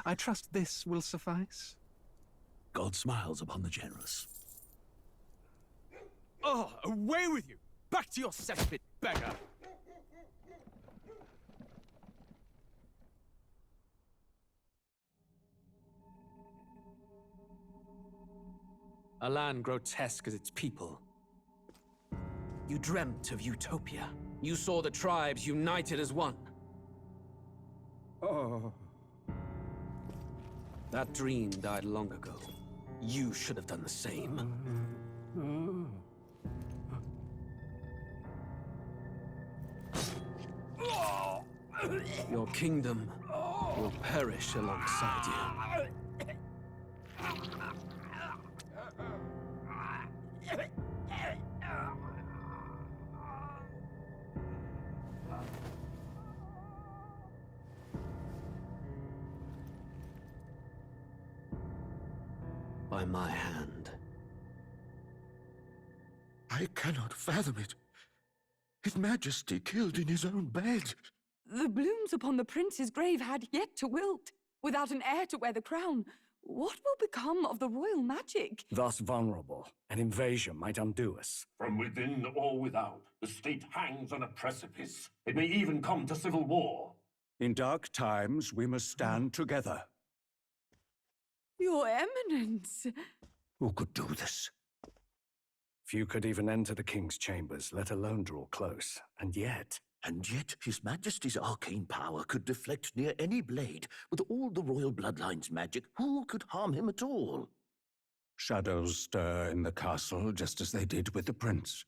I trust this will suffice. God smiles upon the generous. Oh, away with you! Back to your cesspit, beggar! A land grotesque as its people. You dreamt of utopia. You saw the tribes united as one. Oh. That dream died long ago. You should have done the same. Your kingdom will perish alongside you. By my hand. I cannot fathom it. His Majesty killed in his own bed. The blooms upon the prince's grave had yet to wilt. Without an heir to wear the crown, what will become of the royal magic? Thus vulnerable, an invasion might undo us. From within or without, the state hangs on a precipice. It may even come to civil war. In dark times, we must stand together. Your Eminence! Who could do this? Few could even enter the king's chambers, let alone draw close. And yet His Majesty's arcane power could deflect near any blade. With all the royal bloodline's magic, who could harm him at all? shadows stir in the castle just as they did with the prince.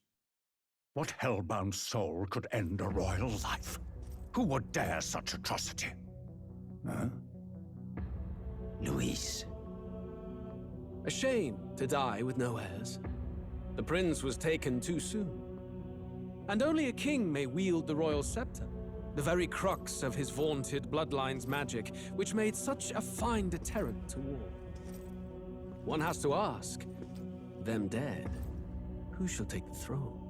What hellbound soul could end a royal life? Who would dare such atrocity? Huh? Luis. A shame to die with no heirs. The prince was taken too soon. And only a king may wield the royal scepter, the very crux of his vaunted bloodline's magic, which made such a fine deterrent to war. One has to ask, them dead, who shall take the throne?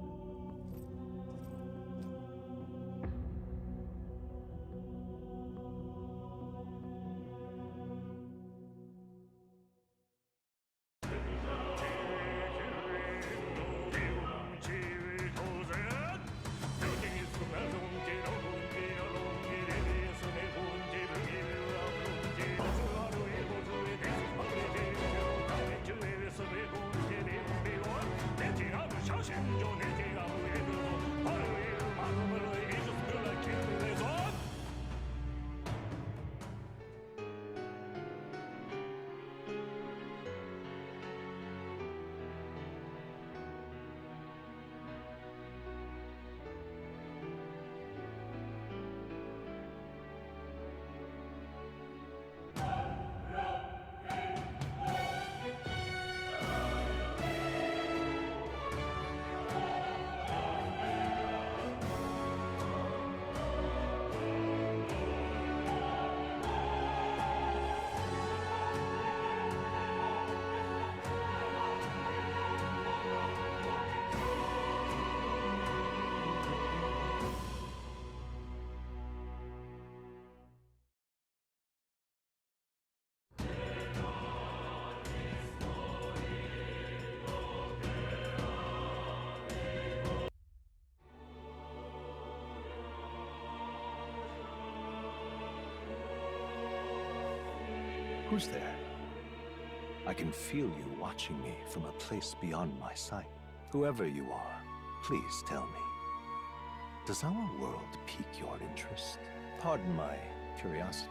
Who's there? I can feel you watching me from a place beyond my sight. Whoever you are, please tell me. Does our world pique your interest? Pardon my curiosity,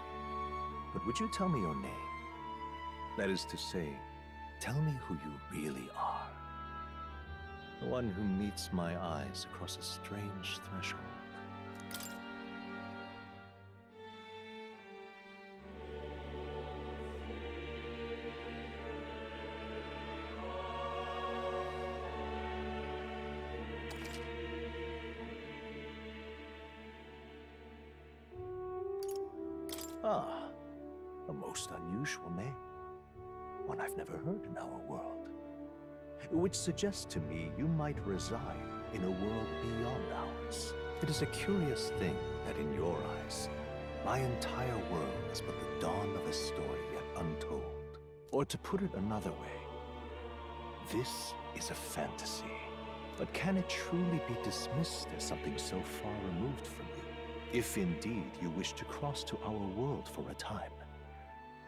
but would you tell me your name? That is to say, tell me who you really are. The one who meets my eyes across a strange threshold. Ah, a most unusual name. One I've never heard in our world. Which suggests to me you might reside in a world beyond ours. It is a curious thing that in your eyes, My entire world is but the dawn of a story yet untold. Or to put it another way, this is a fantasy. But can it truly be dismissed as something so far removed from you? If indeed you wish to cross to our world for a time,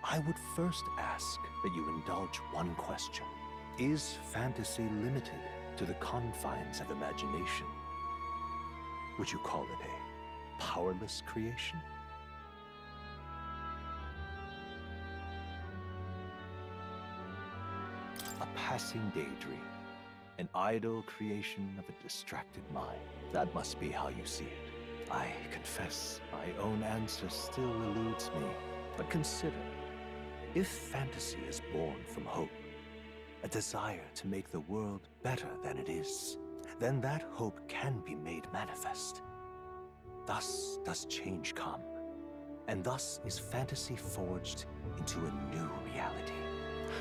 I would first ask that you indulge one question. Is fantasy limited to the confines of imagination? Would you call it a powerless creation? A passing daydream. An idle creation of a distracted mind. That must be how you see it. I confess, my own answer still eludes me. But consider, if fantasy is born from hope, a desire to make the world better than it is, then that hope can be made manifest. Thus does change come, and thus is fantasy forged into a new reality.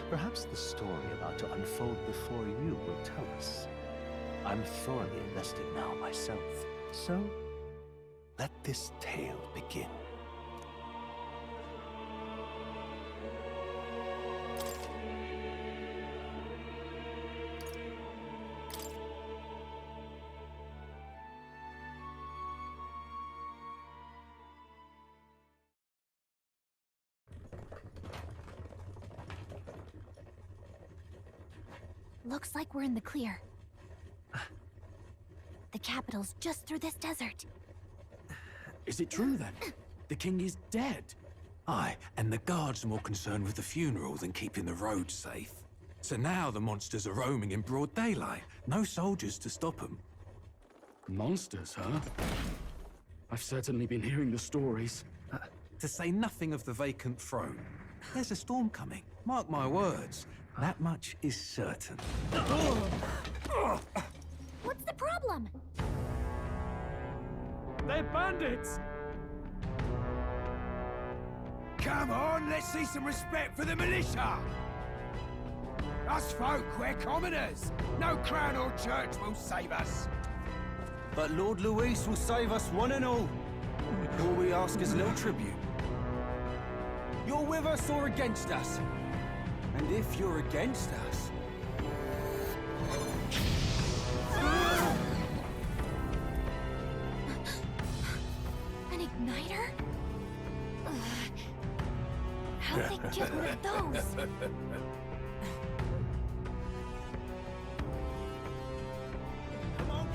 Perhaps the story about to unfold before you will tell us. I'm thoroughly invested now myself, so let this tale begin. Looks like we're in the clear. The capital's just through this desert. Is it true then? The king is dead? Aye, and the guards are more concerned with the funeral than keeping the roads safe. So now the monsters are roaming in broad daylight. No soldiers to stop them. Monsters, huh? I've certainly been hearing the stories. To say nothing of the vacant throne. There's a storm coming, mark my words. That much is certain. What's the problem? They're bandits! Come on, let's see some respect for the militia! Us folk, we're commoners. No crown or church will save us. But Lord Luis will save us one and all. All we ask is little tribute. You're with us or against us? And if you're against us... An igniter? How'd they get one of those?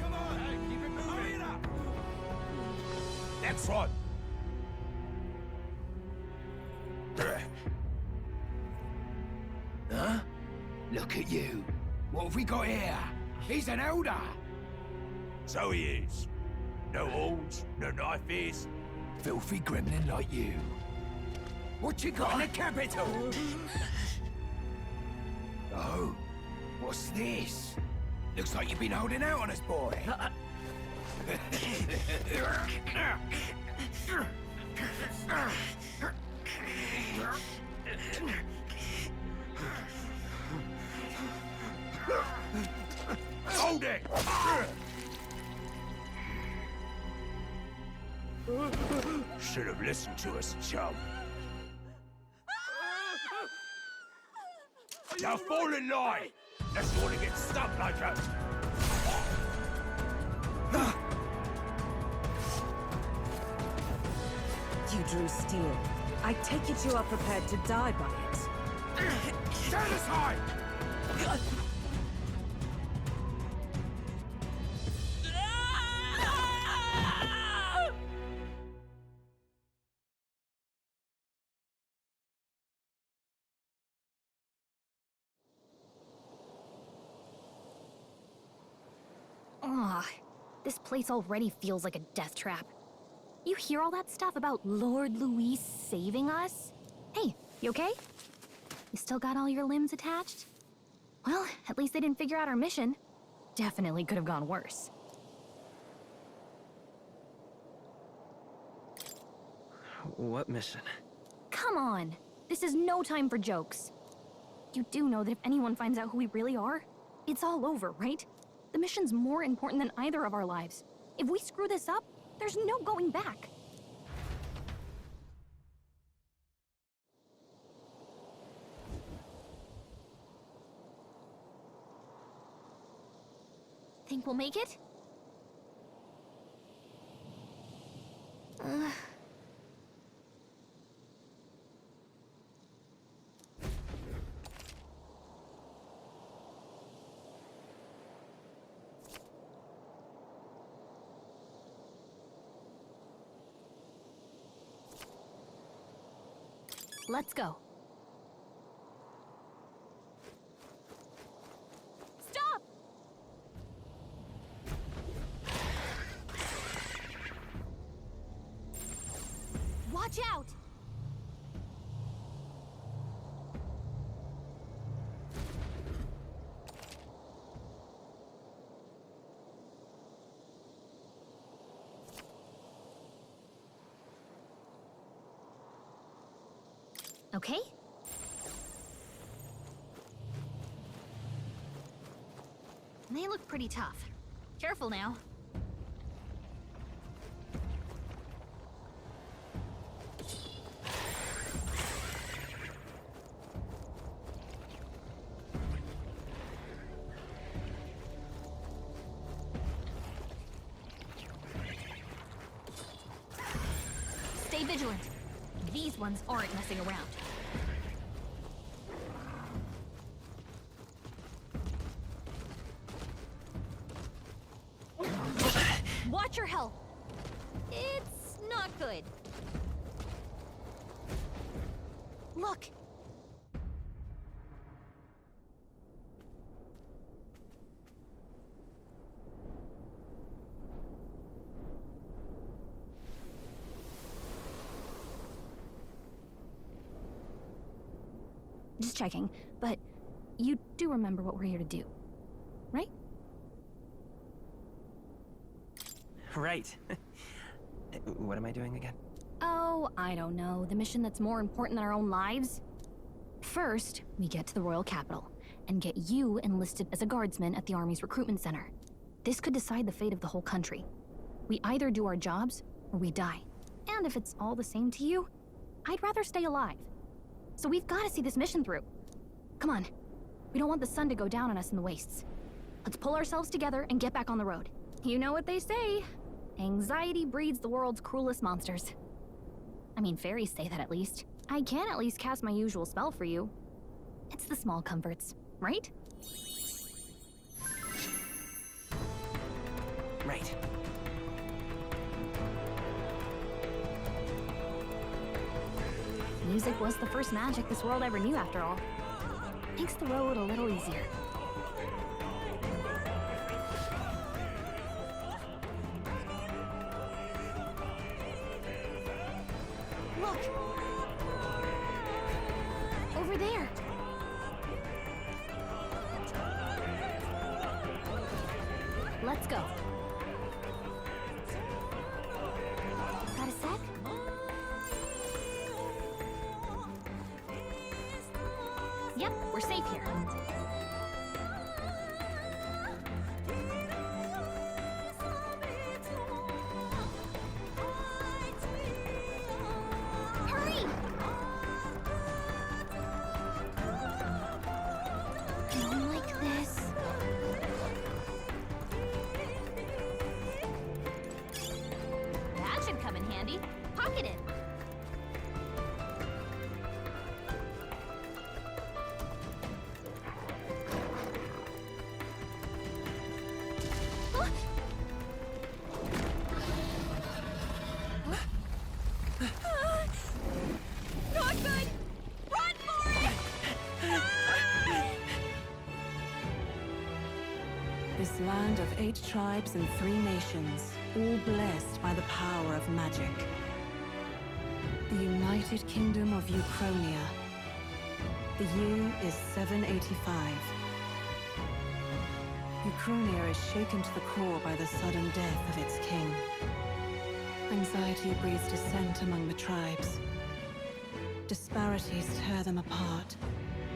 Come on! Hey, keep it moving! Hurry it up! Next one! Huh? Look at you. What have we got here? He's an elder. So he is. No horns, no knife ears. Filthy gremlin like you. What you got in the capital? Oh, what's this? Looks like you've been holding out on us, boy. Hold it! Should have listened to us, chum. Now fall in line! Unless you want to get stuck like us. You drew steel. I take it you are prepared to die by it. Stand aside! Ugh, this place already feels like a death trap. You hear all that stuff about Lord Luis saving us? Hey, you okay? You still got all your limbs attached? Well, at least they didn't figure out our mission. Definitely could have gone worse. What mission? Come on! This is no time for jokes. You do know that if anyone finds out who we really are, it's all over, right? The mission's more important than either of our lives. If we screw this up, there's no going back. Think we'll make it? Let's go. Stop! Watch out! Okay? They look pretty tough. Careful now. Stay vigilant. These ones aren't messing around. Watch your health. It's not good. Look. Just checking, but you do remember what we're here to do, right? Right. What am I doing again? Oh, I don't know. The mission that's more important than our own lives? First, we get to the royal capital and get you enlisted as a guardsman at the army's recruitment center. This could decide the fate of the whole country. We either do our jobs or we die. And if it's all the same to you, I'd rather stay alive. So we've got to see this mission through. Come on. We don't want the sun to go down on us in the wastes. Let's pull ourselves together and get back on the road. You know what they say. Anxiety breeds the world's cruelest monsters. I mean, fairies say that at least. I can at least cast my usual spell for you. It's the small comforts, right? Right. Music was the first magic this world ever knew, after all. Makes the road a little easier. Look! Over there! Let's go. Got a sec? Yep, we're safe here. Hurry! Don't like this. That should come in handy. Pocket it. Not good! Run for it! This land of 8 tribes and 3 nations, all blessed by the power of magic. The United Kingdom of Uchronia. The year is 785. Uchronia is shaken to the core by the sudden death of its king. Anxiety breeds dissent among the tribes. Disparities tear them apart,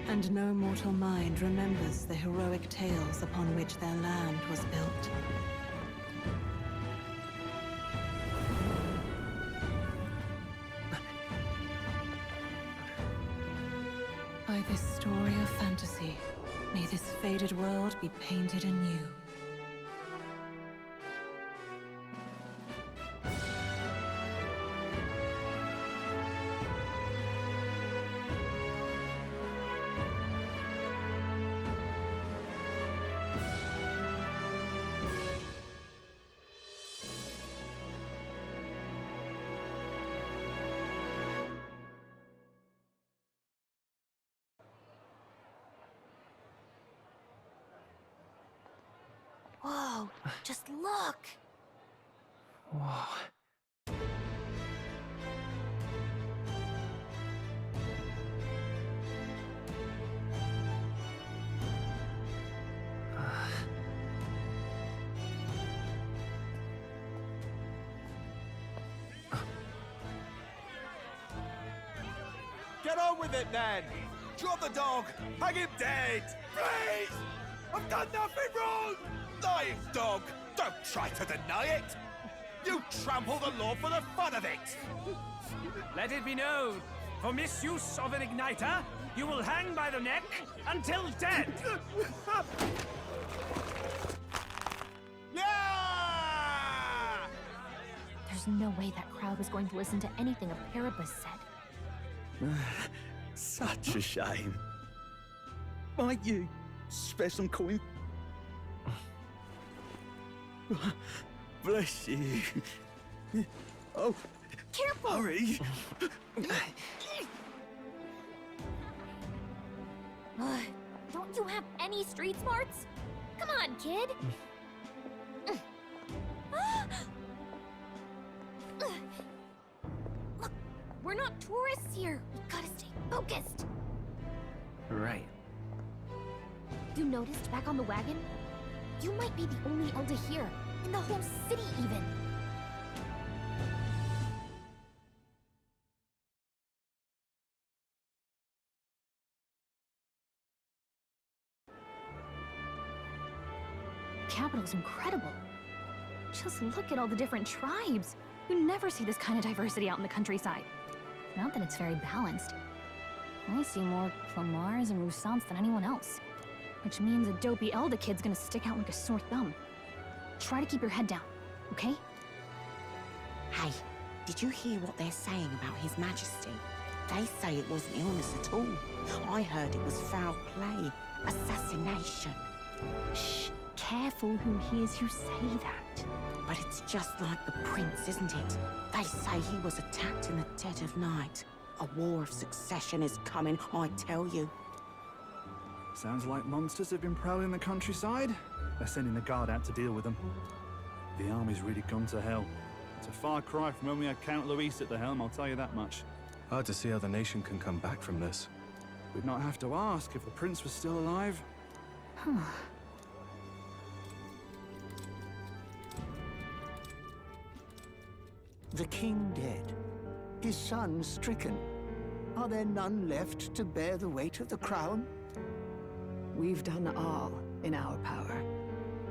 and no mortal mind remembers the heroic tales upon which their land was built. By this story of fantasy, may this faded world be painted anew. Hugo. Just look. Whoa. Get on with it, then! Drop the dog! Hang him dead! Please! I've done nothing wrong! Lying dog! Don't try to deny it! You trample the law for the fun of it! Let it be known, for misuse of an igniter, you will hang by the neck until dead! Yeah! There's no way that crowd was going to listen to anything a Paribus said. Such a shame. Might you spare some coin? Bless you. Oh, careful! Hurry! Don't you have any street smarts? Come on, kid! Look, we're not tourists here. We gotta stay focused. Right. You noticed back on the wagon? You might be the only elder here, in the whole city even. The capital's incredible. Just look at all the different tribes. You never see this kind of diversity out in the countryside. Not that it's very balanced. I see more Plamars and Roussants than anyone else. Which means a dopey Elda kid's gonna stick out like a sore thumb. Try to keep your head down, okay? Hey, did you hear what they're saying about His Majesty? They say it wasn't illness at all. I heard it was foul play, assassination. Shh, careful who hears you say that. But it's just like the prince, isn't it? They say he was attacked in the dead of night. A war of succession is coming, I tell you. Sounds like monsters have been prowling the countryside. They're sending the guard out to deal with them. The army's really gone to hell. It's a far cry from when we had Count Luis at the helm, I'll tell you that much. Hard to see how the nation can come back from this. We'd not have to ask if the prince was still alive. The king dead, his son stricken. Are there none left to bear the weight of the crown? We've done all in our power,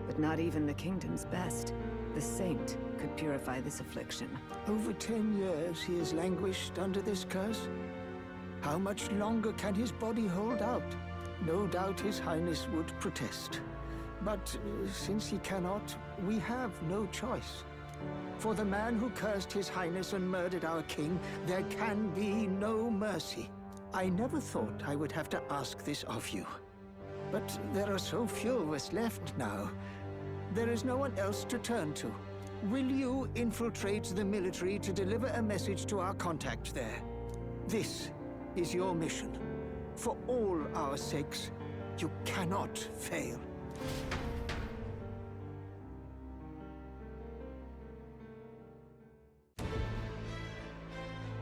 but not even the kingdom's best, the saint, could purify this affliction. Over 10 years he has languished under this curse. How much longer can his body hold out? No doubt his highness would protest. But since he cannot, we have no choice. For the man who cursed his highness and murdered our king, there can be no mercy. I never thought I would have to ask this of you. But there are so few of us left now. There is no one else to turn to. Will you infiltrate the military to deliver a message to our contact there? This is your mission. For all our sakes, you cannot fail.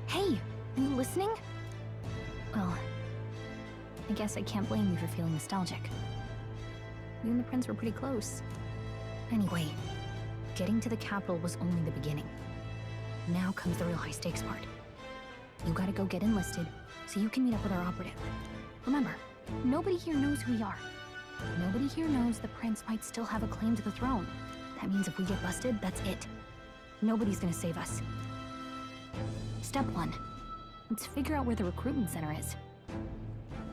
Hey, are you listening? Well, I guess I can't blame you for feeling nostalgic. You and the prince were pretty close. Anyway, getting to the capital was only the beginning. Now comes the real high-stakes part. You gotta go get enlisted, so you can meet up with our operative. Remember, nobody here knows who we are. Nobody here knows the prince might still have a claim to the throne. That means if we get busted, that's it. Nobody's gonna save us. Step 1. Let's figure out where the recruitment center is.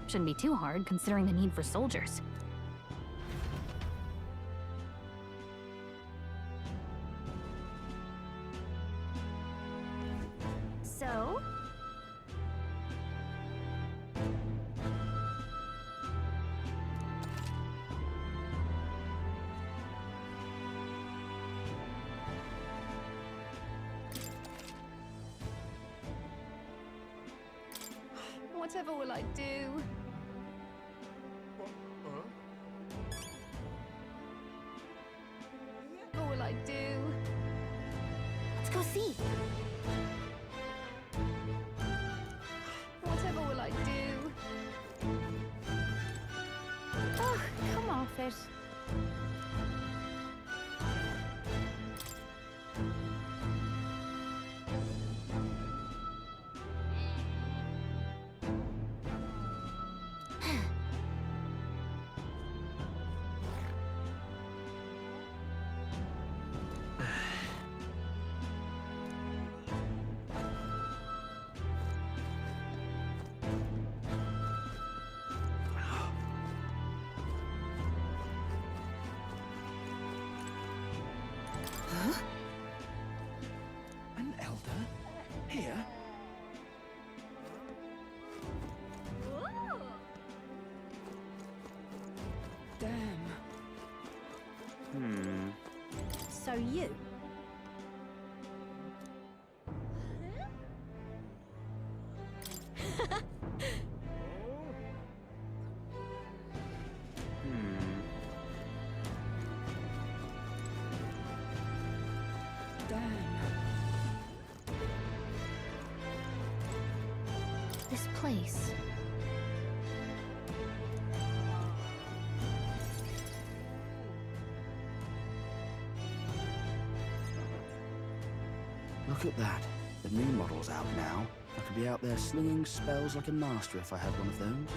Shouldn't be too hard, considering the need for soldiers. So? Whatever will I do? go see. Whatever will I do? Ugh, come off it. An elder? Here? Damn. So you? Damn. This place. Look at that. The new model's out now. I could be out there slinging spells like a master if I had one of those.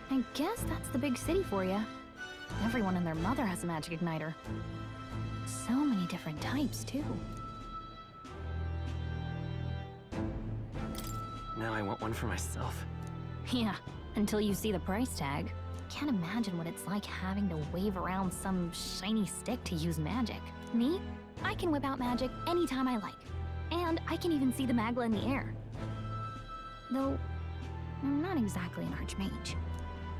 I guess that's the big city for you. Everyone and their mother has a magic igniter. So many different types, too. Now I want one for myself. Yeah, until you see the price tag. Can't imagine what it's like having to wave around some shiny stick to use magic. Me? I can whip out magic anytime I like. And I can even see the Magla in the air. Though, I'm not exactly an archmage.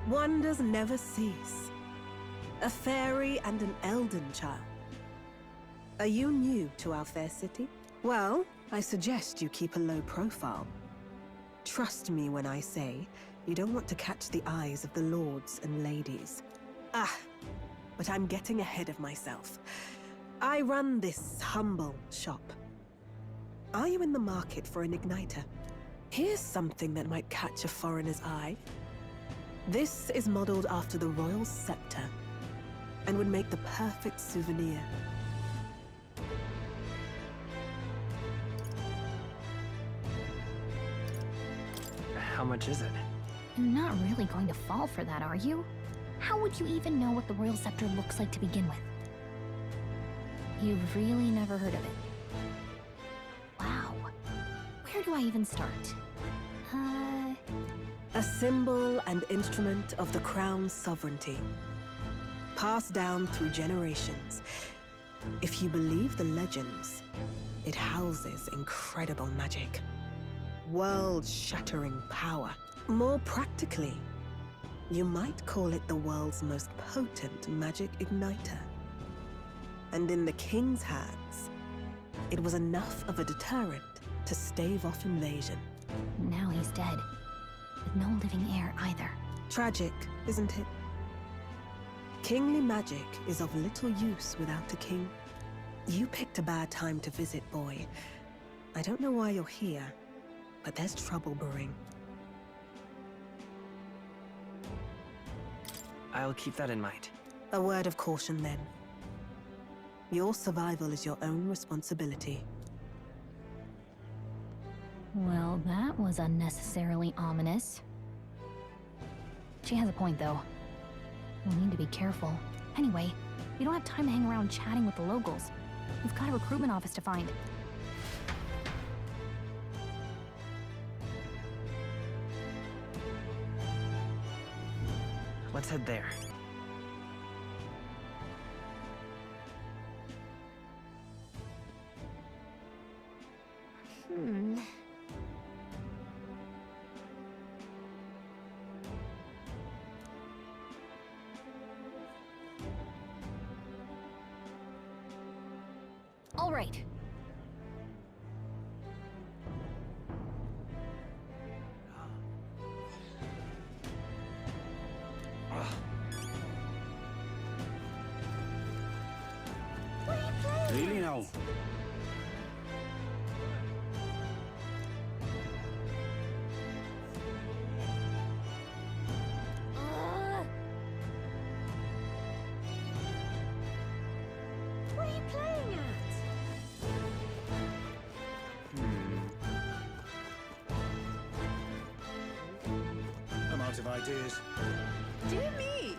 Wonders never cease. A fairy and an elden child. Are you new to our fair city? Well, I suggest you keep a low profile. Trust me when I say you don't want to catch the eyes of the lords and ladies. But I'm getting ahead of myself. I run this humble shop. Are you in the market for an igniter? Here's something that might catch a foreigner's eye. This is modeled after the royal scepter and would make the perfect souvenir. How much is it? You're not really going to fall for that, are you? How would you even know what the royal scepter looks like to begin with? You've really never heard of it. Wow. Where do I even start? A symbol and instrument of the crown's sovereignty. Passed down through generations. If you believe the legends, it houses incredible magic. World-shattering power. More practically, you might call it the world's most potent magic igniter. And in the king's hands, it was enough of a deterrent to stave off invasion. Now he's dead. With no living heir either. Tragic, isn't it? Kingly magic is of little use without a king. You picked a bad time to visit, boy. I don't know why you're here, but there's trouble brewing. I'll keep that in mind. A word of caution, then. Your survival is your own responsibility. Well, that was unnecessarily ominous. She has a point, though. We'll need to be careful. Anyway, we don't have time to hang around chatting with the locals. We've got a recruitment office to find. Let's head there. All right. now. What are you playing at? I'm out of ideas. Dear me!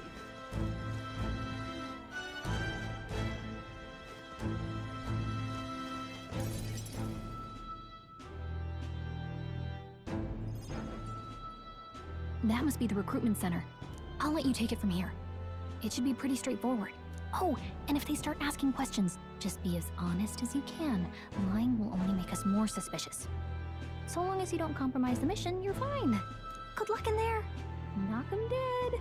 That must be the recruitment center. I'll let you take it from here. It should be pretty straightforward. Oh, and if they start asking questions, just be as honest as you can. Lying will only make us more suspicious. So long as you don't compromise the mission, you're fine. Good luck in there. Knock 'em dead.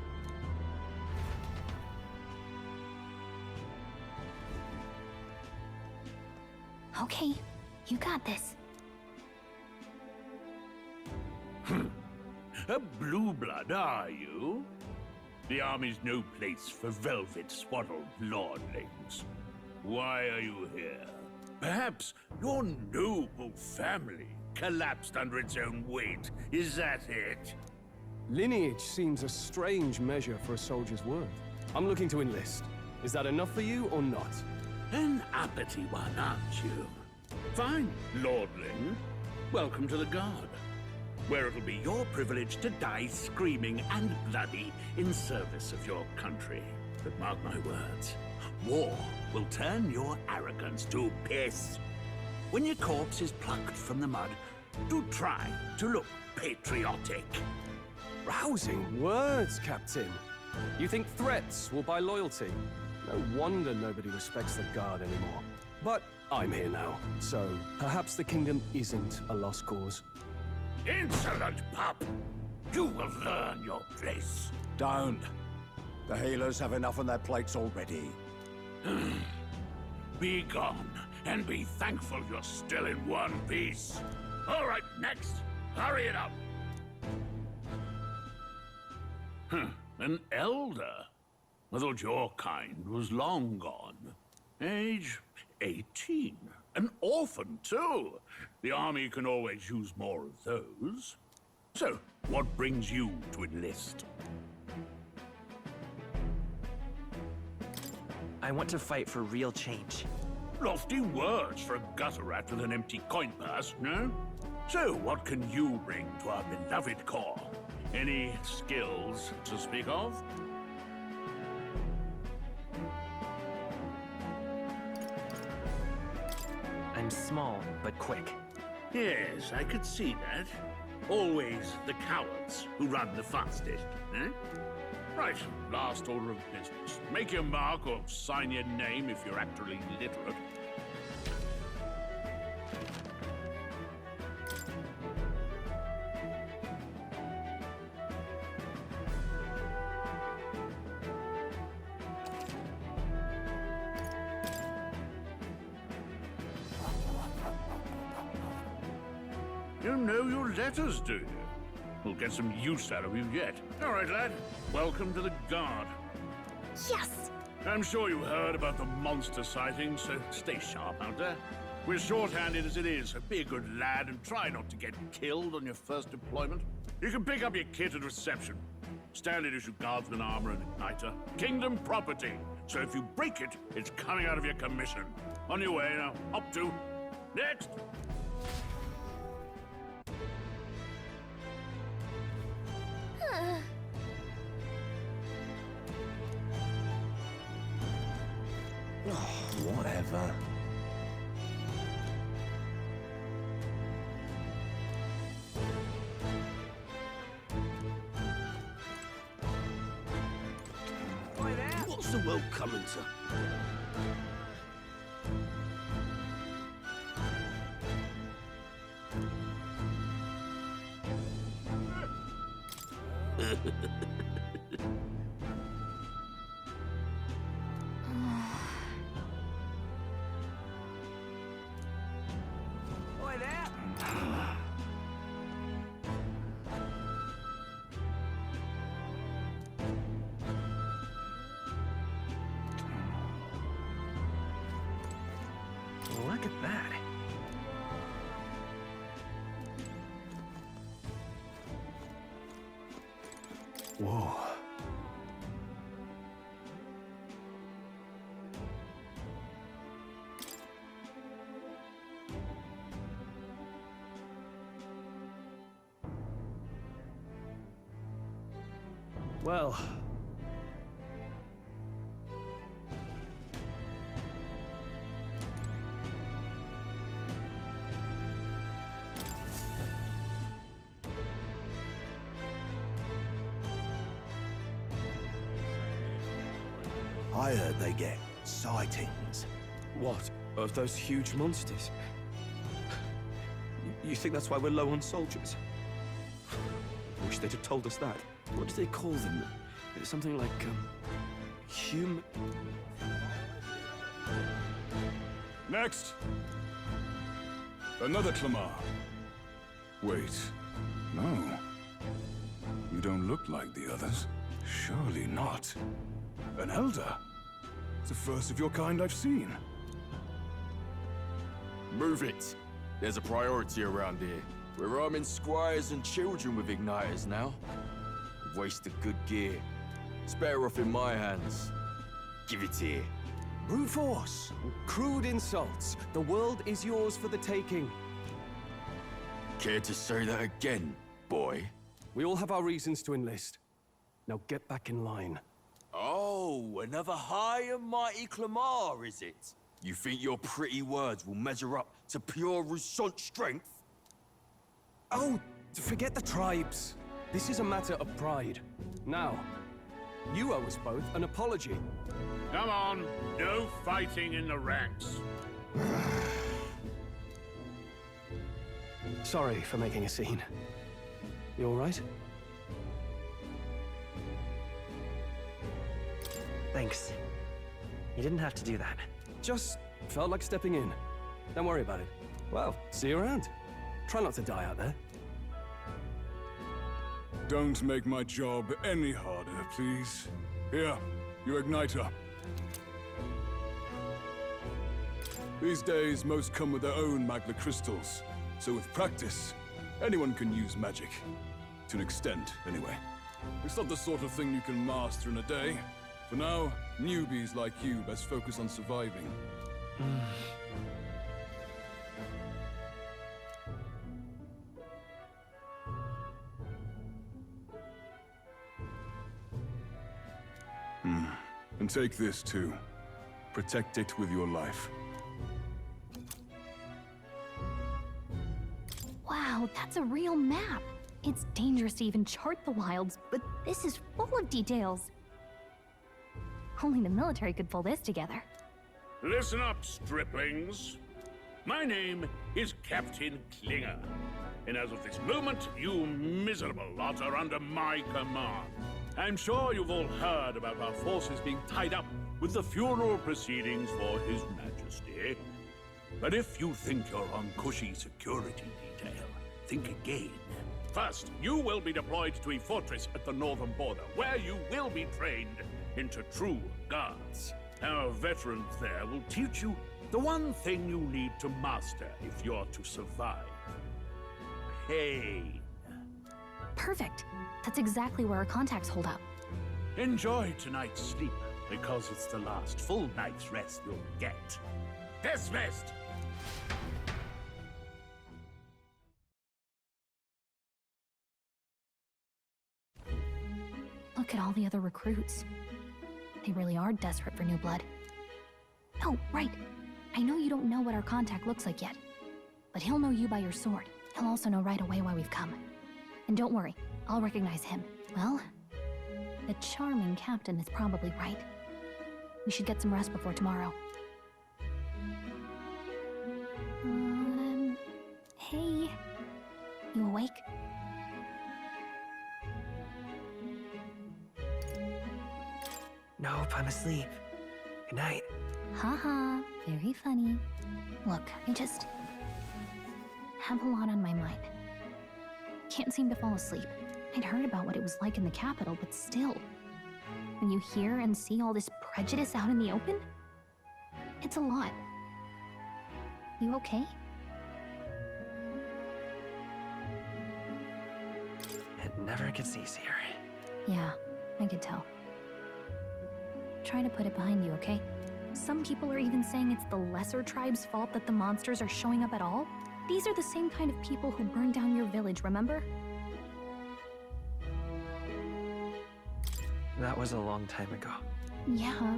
Okay, you got this. A blue blood, are you? The army's no place for velvet-swaddled lordlings. Why are you here? Perhaps your noble family collapsed under its own weight. Is that it? Lineage seems a strange measure for a soldier's worth. I'm looking to enlist. Is that enough for you or not? An uppity one, aren't you? Fine, lordling. Welcome to the Guard, where it'll be your privilege to die screaming and bloody in service of your country. But mark my words, war will turn your arrogance to piss. When your corpse is plucked from the mud, do try to look patriotic. Rousing words, Captain. You think threats will buy loyalty? No wonder nobody respects the Guard anymore. But I'm here now, so perhaps the kingdom isn't a lost cause. Insolent pup! You will learn your place. Don't. The healers have enough on their plates already. Be gone, and be thankful you're still in one piece. All right, next. Hurry it up. An elder? I thought your kind was long gone. Age 18. An orphan, too. The army can always use more of those. So, what brings you to enlist? I want to fight for real change. Lofty words for a gutter rat with an empty coin purse, no? So, what can you bring to our beloved corps? Any skills to speak of? I'm small, but quick. Yes, I could see that. Always the cowards who run the fastest, eh? Right, last order of business. Make your mark or sign your name if you're actually literate. You know your letters, do you? We'll get some use out of you yet. All right, lad. Welcome to the Guard. Yes! I'm sure you heard about the monster sighting, so stay sharp out there. We're short-handed as it is, so be a good lad and try not to get killed on your first deployment. You can pick up your kit at reception. Standard issue guardsman armor and igniter. Kingdom property. So if you break it, it's coming out of your commission. On your way now. Up to. Next! Whatever. What's the world coming to? Look at that. Whoa. Well... I heard they get sightings. What? Of those huge monsters? You think that's why we're low on soldiers? I wish they'd have told us that. What do they call them? Something like, human... Next! Another Clamar. Wait, no. You don't look like the others. Surely not. An elder? It's the first of your kind I've seen. Move it. There's a priority around here. We're arming squires and children with igniters now. Waste of good gear. It's better off in my hands. Give it here. Brute force! Crude insults! The world is yours for the taking. Care to say that again, boy? We all have our reasons to enlist. Now get back in line. Oh, another high and mighty Clamar, is it? You think your pretty words will measure up to pure Roussant strength? Oh, forget the tribes. This is a matter of pride. Now, you owe us both an apology. Come on, no fighting in the ranks. Sorry for making a scene. You all right? Thanks. You didn't have to do that. Just felt like stepping in. Don't worry about it. Well, see you around. Try not to die out there. Don't make my job any harder, please. Here, your igniter. These days, most come with their own magna crystals. So with practice, anyone can use magic. To an extent, anyway. It's not the sort of thing you can master in a day. For now, newbies like you best focus on surviving. And take this too. Protect it with your life. Wow, that's a real map. It's dangerous to even chart the wilds, but this is full of details. Only the military could pull this together. Listen up, striplings. My name is Captain Klinger, and as of this moment, you miserable lot are under my command. I'm sure you've all heard about our forces being tied up with the funeral proceedings for His Majesty. But if you think you're on cushy security detail, think again. First, you will be deployed to a fortress at the northern border, where you will be trained into true guards. Our veterans there will teach you the one thing you need to master if you're to survive. Pain. Perfect. That's exactly where our contacts hold up. Enjoy tonight's sleep, because it's the last full night's rest you'll get. Dismissed! Look at all the other recruits. They really are desperate for new blood. Oh, right. I know you don't know what our contact looks like yet, but he'll know you by your sword. He'll also know right away why we've come. And don't worry, I'll recognize him. Well, the charming captain is probably right. We should get some rest before tomorrow. Hey. You awake? Nope, I'm asleep. Good night. Haha, very funny. Look, I just have a lot on my mind. Can't seem to fall asleep. I'd heard about what it was like in the capital, but still. When you hear and see all this prejudice out in the open, it's a lot. You okay? It never gets easier. Yeah, I could tell. Try to put it behind you, okay? Some people are even saying it's the lesser tribe's fault that the monsters are showing up at all. These are the same kind of people who burned down your village, remember? That was a long time ago. Yeah,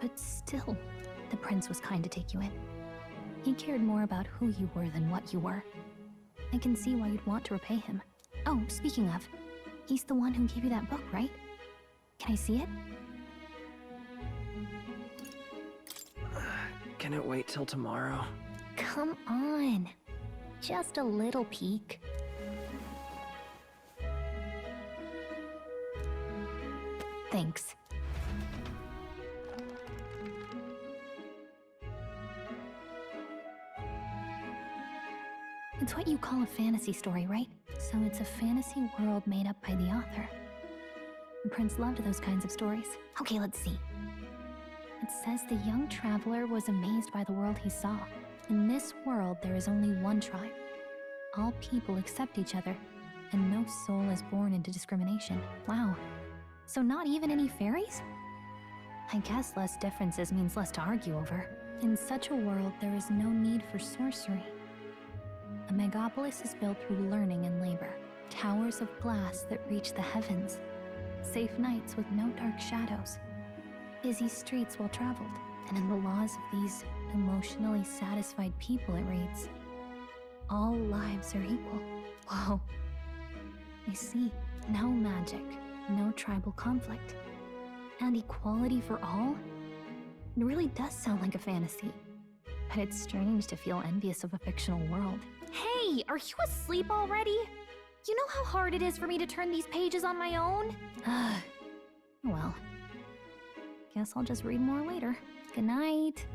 but still, the prince was kind to take you in. He cared more about who you were than what you were. I can see why you'd want to repay him. Oh, speaking of, he's the one who gave you that book, right? Can I see it? Can it wait till tomorrow? Come on. Just a little peek. Thanks. It's what you call a fantasy story, right? So it's a fantasy world made up by the author. The prince loved those kinds of stories. Okay, let's see. It says the young traveler was amazed by the world he saw. In this world, there is only one tribe. All people accept each other, and no soul is born into discrimination. Wow. So not even any fairies? I guess less differences means less to argue over. In such a world, there is no need for sorcery. The megapolis is built through learning and labor. Towers of glass that reach the heavens. Safe nights with no dark shadows. Busy streets well traveled. And in the laws of these emotionally satisfied people, it reads, all lives are equal. Whoa. I see. No magic, no tribal conflict, and equality for all? It really does sound like a fantasy. But it's strange to feel envious of a fictional world. Hey, are you asleep already? You know how hard it is for me to turn these pages on my own? Well, guess I'll just read more later. Good night.